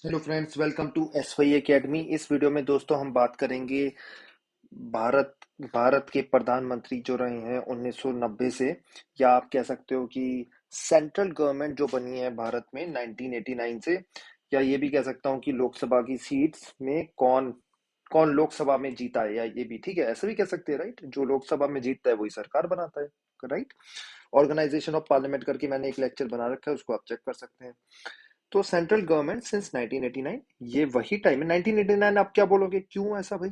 Hello friends, welcome to S Y academy. इस video में दोस्तों हम बात करेंगे भारत भारत के प्रधानमंत्री जो रहे हैं 1990 से, या आप कह सकते हो कि सेंट्रल गवर्नमेंट जो बनी है भारत में 1989 से, या ये भी कह सकता हूँ कि लोकसभा की सीट्स में कौन कौन लोकसभा में जीता है, या ये भी ठीक है, ऐसा भी कह सकते हैं राइट। जो लोकसभा में जीतता है वही सरकार बनाता है, राइट। ऑर्गेनाइजेशन ऑफ पार्लियामेंट करके मैंने एक लेक्चर बना रखा है, उसको आप चेक कर सकते हैं। तो सेंट्रल गवर्नमेंट सिंस 1989, ये वही टाइम है 1989। आप क्या बोलोगे, क्यों ऐसा भाई?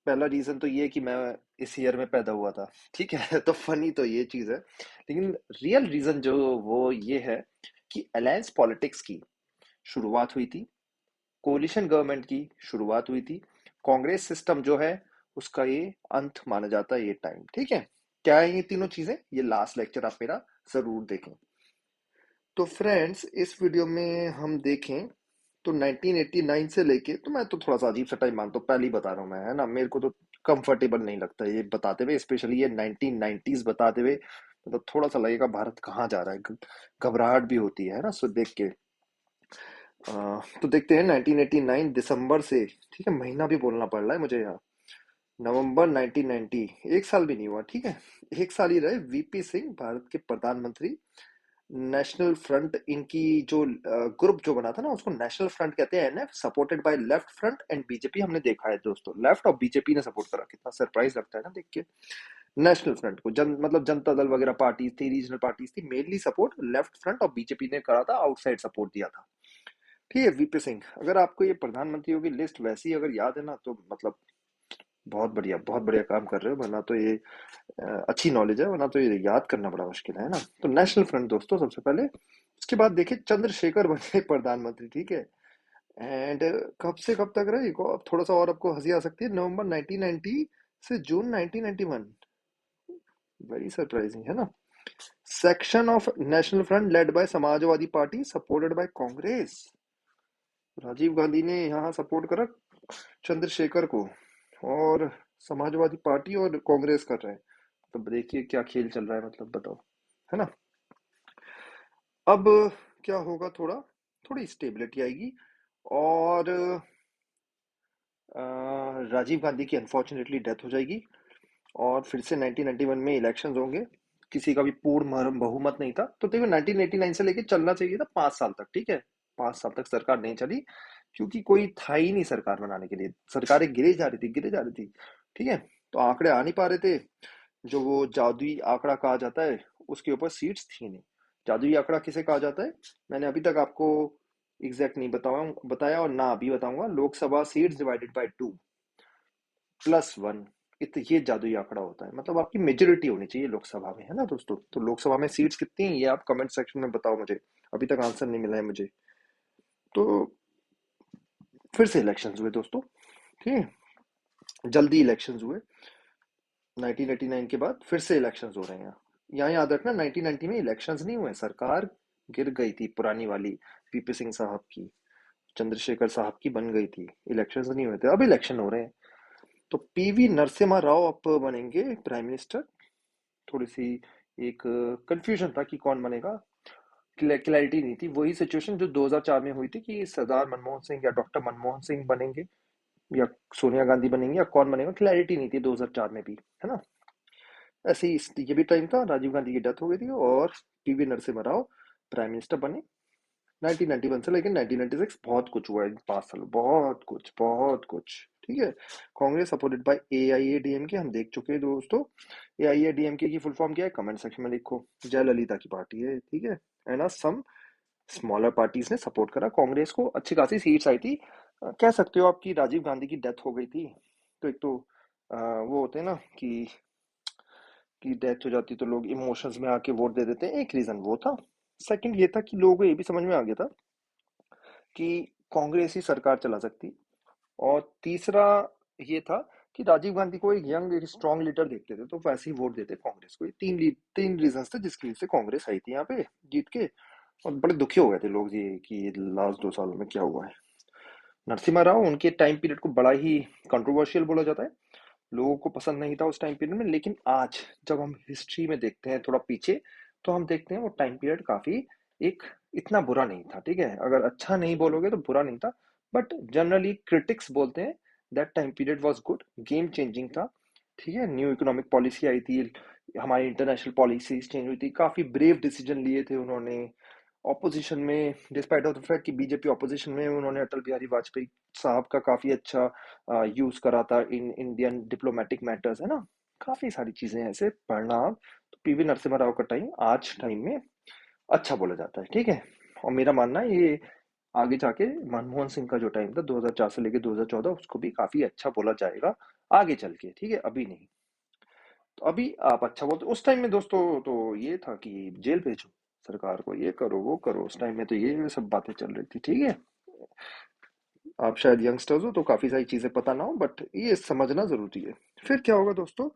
पहला रीजन तो ये है कि मैं इस ईयर में पैदा हुआ था, ठीक है। तो फनी तो ये चीज है, लेकिन रियल रीजन जो वो ये है कि अलायंस पॉलिटिक्स की शुरुआत हुई थी, कोलिशन गवर्नमेंट की शुरुआत हुई थी, कांग्रेस सिस्टम जो है उसका ये अंत माना जाता है ये टाइम, ठीक है। क्या है ये तीनों चीजें, ये लास्ट लेक्चर आप मेरा जरूर देखें। तो फ्रेंड्स, इस वीडियो में हम देखें तो 1989 से लेके, तो मैं तो थोड़ा सा अजीब सा टाइम मानता हूँ, पहले ही बता रहा हूँ मैं, है ना। मेरे को तो कंफर्टेबल नहीं लगता ये बताते हुए, स्पेशली ये 1990s बताते हुए। मतलब थोड़ा सा लगेगा भारत कहाँ जा रहा है, घबराहट भी होती है ना, सो देख के। तो देखते हैं 1989 दिसंबर से, ठीक है, महीना भी बोलना पड़ रहा है मुझे यहाँ। नवंबर 1990, एक साल भी नहीं हुआ, ठीक है। एक साल ही रहे वीपी सिंह भारत के प्रधानमंत्री। नेशनल फ्रंट इनकी जो ग्रुप जो बना था ना, उसको नेशनल फ्रंट कहते हैं, NF, supported by left front end BJP. हमने देखा है दोस्तों, लेफ्ट और बीजेपी ने सपोर्ट करा, कितना सरप्राइज लगता है ना देख के। नेशनल फ्रंट को मतलब जनता दल वगैरह पार्टीज थी, रीजनल पार्टीज थी, मेनली सपोर्ट लेफ्ट फ्रंट और बीजेपी ने करा था, आउटसाइड सपोर्ट दिया था, ठीक है। वीपी सिंह, अगर आपको ये प्रधानमंत्रियों की लिस्ट वैसी अगर याद है ना, तो मतलब बहुत बढ़िया काम कर रहे हो, वरना तो ये अच्छी नॉलेज है, वरना तो ये याद करना बड़ा मुश्किल है ना। तो नेशनल फ्रंट दोस्तों सबसे पहले, उसके बाद देखिए चंद्रशेखर बने प्रधानमंत्री, ठीक है। एंड कब से कब तक रहे, अब थोड़ा सा और आपको हंसी आ सकती है, नवंबर 1990 से जून 1991। वेरी सरप्राइजिंग है ना। Section of national front led by Samajwadi party supported by Congress. Rajiv Gandhi ने यहाँ सपोर्ट करा चंद्रशेखर को, और समाजवादी पार्टी और कांग्रेस कर रहे हैं। तो देखिए क्या खेल चल रहा है, मतलब बताओ, है ना। अब क्या होगा, थोड़ी स्टेबिलिटी आएगी, और राजीव गांधी की अनफॉर्चुनेटली डेथ हो जाएगी, और फिर से 1991 में इलेक्शंस होंगे। किसी का भी पूर्ण बहुमत नहीं था, तो देखो 1989 से लेके चलना चाहिए था 5 साल तक, ठीक है। 5 साल तक सरकार नहीं चली, क्योंकि कोई था ही नहीं सरकार बनाने के लिए, सरकारें गिरे जा रही थी, ठीक है। तो आंकड़े आ नहीं पा रहे थे। जो वो जादुई आंकड़ा कहा जाता है, उसके ऊपर सीट्स थी नहीं। जादुई आंकड़ा किसे कहा जाता है, मैंने अभी तक आपको एग्जैक्ट नहीं बताया, और ना अभी बताऊंगा। Lok Sabha seats divided by 2 plus 1, ये जादुई आंकड़ा होता है। मतलब आपकी मेजोरिटी होनी चाहिए लोकसभा में, है ना दोस्तों। तो लोकसभा में सीट्स कितनी हैं, ये आप कमेंट सेक्शन में बताओ मुझे, अभी तक आंसर नहीं मिला है मुझे। तो फिर से इलेक्शंस हुए दोस्तों, ठीक है, जल्दी इलेक्शंस हुए। 1989 के बाद फिर से इलेक्शंस हो रहे हैं। यहाँ याद रखना, 1990 में इलेक्शंस नहीं हुए, सरकार गिर गई थी पुरानी वाली, पीपी सिंह साहब की, चंद्रशेखर साहब की बन गई थी, इलेक्शंस नहीं हुए थे, अब इलेक्शन हो रहे हैं। तो पीवी नरसिम्हा राव अब बनेंगे प्राइम मिनिस्टर। थोड़ी सी एक कंफ्यूजन था कि कौन बनेगा, क्लैरिटी नहीं थी। वही सिचुएशन जो 2004 में हुई थी, कि सरदार मनमोहन सिंह या डॉक्टर मनमोहन सिंह बनेंगे, या सोनिया गांधी बनेंगे, या कौन बनेगा, क्लैरिटी नहीं थी 2004 में भी, है ना। ऐसे ही ये भी टाइम था, राजीव गांधी की डेथ हो गई थी, और PV Narasimha Rao prime minister बने 1991 से लेकर 1996। बहुत कुछ हुआ है इन 5 सालों, बहुत कुछ, ठीक है। कांग्रेस सपोर्टेड बाय एआईएडीएमके, हम देख चुके हैं दोस्तों। एआईएडीएमके की फुल फॉर्म क्या है, कमेंट सेक्शन में लिखो। जयललिता की पार्टी है, ठीक है। एंड सम स्मॉलर पार्टीज ने सपोर्ट करा कांग्रेस को, अच्छी खासी सीट्स आई थी। कह सकते हो आपकी राजीव गांधी की डेथ हो गई थी, तो एक तो वो होते हैं ना कि डेथ हो जाती तो लोग इमोशंस में आके वोट दे देते हैं, एक रीजन वो था। सेकंड ये था कि लोगों को ये भी समझ में आ गया था कि कांग्रेस ही सरकार चला सकती। और तीसरा ये था कि राजीव गांधी को एक यंग, एक स्ट्रॉन्ग लीडर देखते थे, तो वैसे ही वोट देते कांग्रेस को। ये तीन रीजन थे जिसकी वजह से कांग्रेस आई थी यहाँ पे जीत के। और बड़े दुखी हो गए थे लोग ये कि लास्ट 2 सालों में क्या हुआ है। नरसिम्हा राव, उनके टाइम पीरियड को बड़ा ही कंट्रोवर्शियल बोला जाता है, लोगों को पसंद नहीं था उस टाइम पीरियड में। लेकिन आज जब हम हिस्ट्री में देखते हैं थोड़ा पीछे, तो हम देखते हैं वो टाइम पीरियड काफी एक इतना बुरा नहीं था, ठीक है? अगर अच्छा नहीं बोलोगे तो बुरा नहीं था, बट जनरली क्रिटिक्स बोलते हैं that time period was good, game changing था, ठीक है? न्यू इकोनॉमिक पॉलिसी आई थी, हमारी इंटरनेशनल पॉलिसीज चेंज हुई थी, काफी ब्रेव डिसीजन लिए थे उन्होंने। ऑपोजिशन में, डिस्पाइट ऑफ द फैक्ट कि बीजेपी ऑपोजिशन में, उन्होंने अटल बिहारी वाजपेयी साहब का काफी अच्छा यूज करा था इन इंडियन डिप्लोमेटिक मैटर्स, है ना? काफी सारी चीजें ऐसे पढ़ना आप। तो पीवी नरसिम्हा राव का टाइम आज टाइम में अच्छा बोला जाता है, ठीक है? और मेरा मानना है ये आगे जाके मनमोहन सिंह का जो टाइम था 2004 से लेके 2014, उसको भी काफी अच्छा बोला जाएगा आगे चल के, ठीक है? अभी नहीं। तो अभी आप अच्छा बोलते, उस टाइम में दोस्तों तो ये था कि जेल भेजो सरकार को, ये करो वो करो, उस टाइम में तो ये सब बातें चल रही थी, ठीक है? आप शायद यंगस्टर्स हो तो काफी सारी चीजें पता ना हो, बट ये समझना जरूरी है। फिर क्या होगा दोस्तों,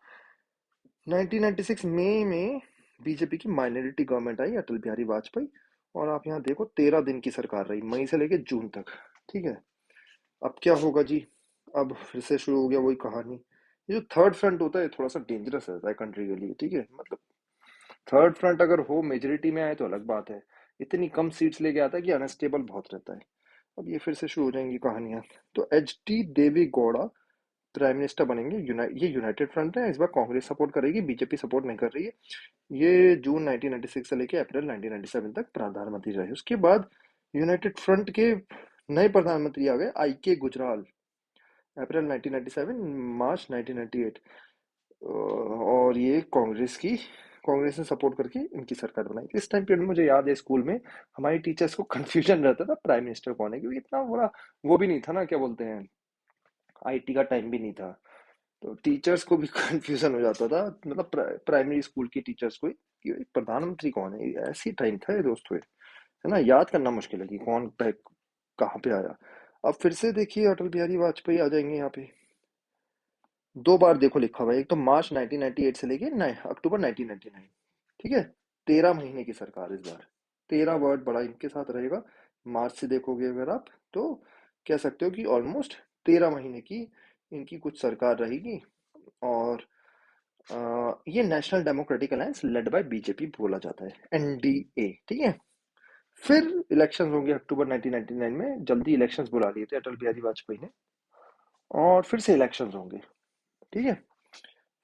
1996 मई में बीजेपी की माइनॉरिटी गवर्नमेंट आई, अटल बिहारी वाजपेयी। और आप यहाँ देखो 13 दिन की सरकार रही, मई से लेके जून तक, ठीक है? अब क्या होगा जी, अब फिर से शुरू हो गया वही कहानी। ये जो थर्ड फ्रंट होता है थोड़ा सा डेंजरस रहता है कंट्री के लिए, ठीक है? मतलब थर्ड फ्रंट अगर हो मेजोरिटी में आए तो अलग बात है, इतनी कम सीट्स लेके आता है कि अनस्टेबल बहुत रहता है। अब ये फिर से शुरू हो जाएंगी कहानियां। तो एच डी देवी गौड़ा प्राइम मिनिस्टर बनेंगे। ये यूनाइटेड फ्रंट है, इस बार कांग्रेस सपोर्ट करेगी, बीजेपी सपोर्ट नहीं कर रही है। ये जून 1996 से लेके अप्रैल 1997 तक प्रधानमंत्री रहे। उसके बाद यूनाइटेड फ्रंट के नए प्रधानमंत्री आ गए, आई के गुजराल, अप्रैल 1997 मार्च 1998। और ये कांग्रेस ने सपोर्ट करके इनकी सरकार बनाई थी। इस टाइम पीरियड में मुझे याद है स्कूल में हमारी टीचर्स को कंफ्यूजन रहता था प्राइम मिनिस्टर कौन है, क्योंकि इतना बड़ा वो भी नहीं था ना, क्या बोलते हैं, आईटी का टाइम भी नहीं था। तो टीचर्स को भी कंफ्यूजन हो जाता था, मतलब प्राइमरी स्कूल की टीचर्स को कि भाई प्रधानमंत्री कौन है। ऐसी टाइम था ये दोस्तों, है ना? याद करना मुश्किल है कि कौन टाइप कहाँ पे आया। अब फिर से देखिए अटल बिहारी वाजपेयी आ जाएंगे यहाँ पे। दो बार देखो लिखा हुआ है, एक तो मार्च 1998 से लेके अक्टूबर 1999, ठीक है? 13 महीने की सरकार इस बार। 13 वर्ड बड़ा इनके साथ रहेगा। मार्च से देखोगे अगर आप तो कह सकते हो कि ऑलमोस्ट 13 महीने की इनकी कुछ सरकार रहेगी। और ये national democratic alliance led by BJP बोला जाता है, एनडीए, ठीक है? फिर इलेक्शंस होंगे अक्टूबर 1999 में, जल्दी इलेक्शंस बुला लिए थे अटल बिहारी वाजपेयी ने। और फिर से इलेक्शंस होंगे, ठीक है?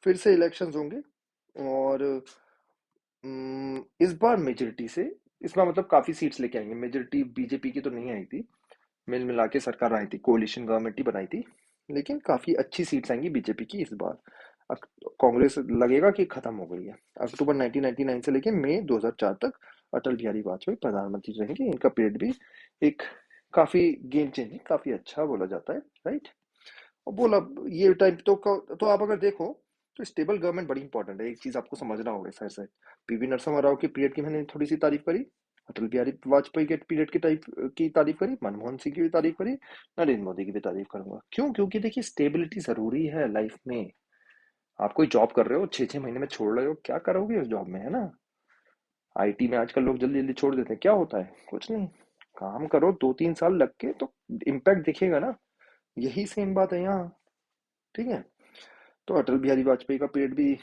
फिर से इलेक्शंस होंगे। और इस बार मेजोरिटी से, इस बार मतलब काफी सीट्स लेके आएंगे। मेजोरिटी बीजेपी की तो नहीं आई थी, मिल मिला के सरकार आई थी, कोलिशन गवर्नमेंट ही बनाई थी, लेकिन काफी अच्छी सीट्स आएंगी बीजेपी की इस बार। कांग्रेस लगेगा कि खत्म हो गई है। अक्टूबर 1999 से लेके मई 2004 तक अटल बिहारी वाजपेयी प्रधानमंत्री रहेंगे। इनका पीरियड भी एक काफी गेम चेंजिंग, काफी अच्छा बोला जाता है, राइट? और बोला ये टाइम तो आप अगर देखो तो स्टेबल गवर्नमेंट बड़ी इंपॉर्टेंट है। एक चीज आपको समझना होगा sir sir, PV Narasimha Rao के पीरियड की मैंने थोड़ी सी तारीफ करी, अटल बिहारी वाजपेयी के पीरियड की टाइप की तारीफ करी, मनमोहन सिंह की भी तारीफ करी, नरेंद्र मोदी की भी तारीफ करूंगा। क्यों? क्योंकि देखिए स्टेबिलिटी जरूरी है लाइफ में। आप कोई जॉब कर रहे हो, 6 6 महीने में छोड़ रहे हो, क्या करोगे उस जॉब में, है ना? आईटी में आजकल लोग जल्दी जल्दी छोड़ देते हैं, क्या होता है? कुछ नहीं, काम करो 2 3 साल लग के तो इम्पैक्ट दिखेगा ना। यही सेम बात है यहाँ, ठीक है? तो अटल बिहारी वाजपेयी का पीरियड भी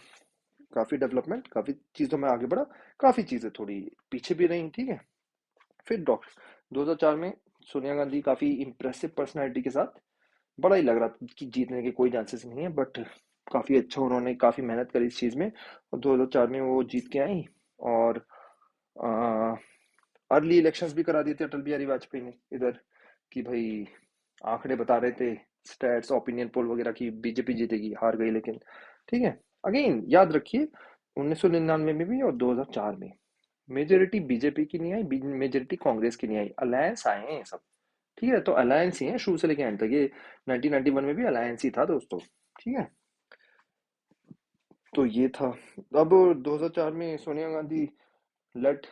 काफी डेवलपमेंट, काफी चीजों में आगे बढ़ा, काफी चीजें थोड़ी पीछे भी रही, ठीक है? फिर डॉक्टर 2004 में सोनिया गांधी काफी इंप्रेसिव पर्सनालिटी के साथ, बड़ा ही लग रहा था कि जीतने के कोई चांसेस नहीं है, बट काफी अच्छा, उन्होंने काफी मेहनत करी इस चीज में और 2004 में वो जीत के आई। और अर्ली इलेक्शंस भी करा दिए थे अटल बिहारी वाजपेयी ने इधर, कि भाई आंकड़े बता रहे थे, स्टैट्स ओपिनियन पोल वगैरह की बीजेपी जीतेगी, हार गई लेकिन, ठीक है? अगेन याद रखिए 1999 में भी और 2004 में मेजोरिटी बीजेपी की नहीं आई, मेजोरिटी कांग्रेस की नहीं आई, अलायंस आए हैं सब, ठीक है? तो अलायंस ही है शुरू से लेकर एंड तक। ये 1991 में भी अलायंस ही था दोस्तों, ठीक है? तो ये था। अब 2004 में सोनिया गांधी लेड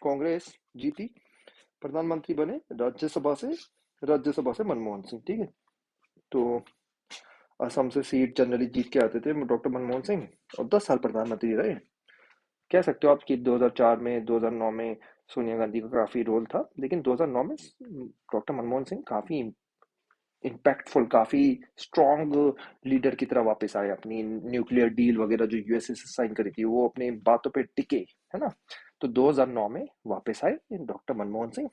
कांग्रेस जीती, प्रधानमंत्री बने राज्यसभा से मनमोहन सिंह, ठीक है? तो असम से सीट जनरली जीत के आते थे डॉक्टर मनमोहन सिंह, और 10 साल प्रधानमंत्री रहे। कह सकते हो आप कि 2004 में 2009 में सोनिया गांधी का काफी रोल था, लेकिन 2009 में डॉक्टर मनमोहन सिंह काफी इम्पैक्टफुल, काफी स्ट्रॉन्ग लीडर की तरह वापस आए। अपनी न्यूक्लियर डील वगैरह जो यूएसए से साइन करी थी वो अपनी बातों पे टिके, है ना? तो 2009 में वापस आए डॉक्टर मनमोहन सिंह।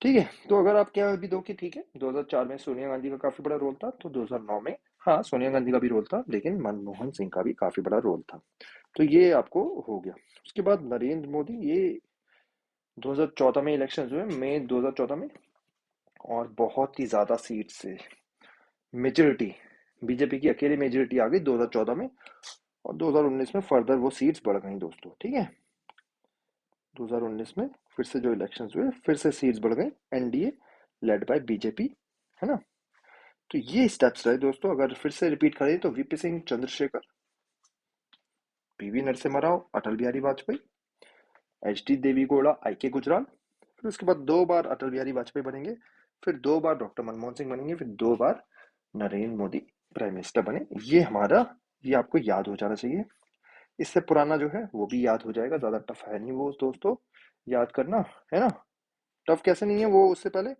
ठीक है, तो अगर आप क्या भी दो कि ठीक है 2004 में सोनिया गांधी का काफी बड़ा रोल था, तो 2009 में हाँ सोनिया गांधी का भी रोल था, लेकिन मनमोहन सिंह का भी काफी बड़ा रोल था। तो ये आपको हो गया। उसके बाद नरेंद्र मोदी, ये 2014 में इलेक्शन हुए, मई 2014 में, और बहुत ही ज्यादा सीट से मेजोरिटी, बीजेपी की अकेली मेजोरिटी आ गई 2014 में। और 2019 में फर्दर वो सीट्स बढ़ गई दोस्तों। ठीक है, 2019 में फिर से जो इलेक्शंस हुए, फिर से सीट्स बढ़ गई, एनडीए लेड बाय बीजेपी, है ना। तो ये स्टेप्स रहे दोस्तों। अगर फिर से रिपीट करें तो VP Singh, Chandrashekhar, PV Narasimha Rao, Atal Bihari Vajpayee, H D देवी गौड़ा, आई के गुजराल, फिर उसके बाद 2 बार अटल बिहारी वाजपेयी बनेंगे, फिर 2 बार डॉक्टर मनमोहन सिंह बनेंगे, फिर 2 बार नरेंद्र मोदी प्राइम मिनिस्टर बने। ये हमारा, ये आपको याद हो जाना चाहिए। इससे पुराना जो है वो भी याद हो जाएगा, ज्यादा टफ है नहीं वो दोस्तों, याद करना, है ना। टफ कैसे नहीं है वो, उससे पहले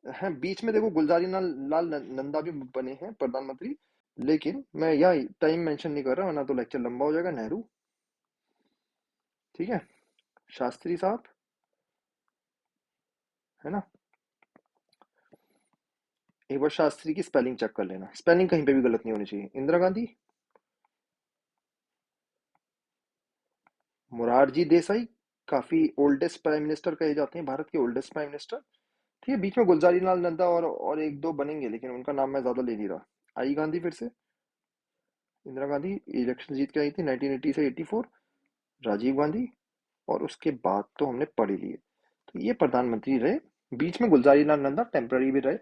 है बीच में देखो गुलजारी लाल नंदा भी बने हैं प्रधानमंत्री, लेकिन मैं यह टाइम मेंशन नहीं कर रहा वरना तो लेक्चर लंबा हो जाएगा। नेहरू, ठीक है, शास्त्री साहब, है ना। एक बार शास्त्री की स्पेलिंग चेक कर लेना, स्पेलिंग कहीं पे भी गलत नहीं होनी चाहिए। इंदिरा गांधी, मोरारजी देसाई, काफी ओल्डेस्ट प्राइम मिनिस्टर कहे जाते हैं, भारत के ओल्डेस्ट प्राइम मिनिस्टर। ठीक है, बीच में गुलजारी लाल नंदा और एक दो बनेंगे, लेकिन उनका नाम मैं ज्यादा ले नहीं रहा। आई गांधी, फिर से इंदिरा गांधी इलेक्शन जीत के आई थी 1980 से 84। राजीव गांधी, और उसके बाद तो हमने पढ़ ही लिए। तो ये प्रधानमंत्री रहे। बीच में गुलजारी लाल नंदा टेम्पररी भी रहे,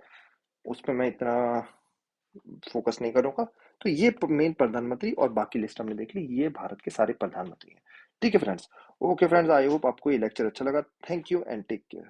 उस पर मैं इतना फोकस नहीं करूंगा। तो ये मेन प्रधानमंत्री, और बाकी लिस्ट हमने देख ली, ये भारत के सारे प्रधानमंत्री हैं। ठीक है friends. Okay friends, I hope आपको ये लेक्चर अच्छा लगा। Thank you and take care.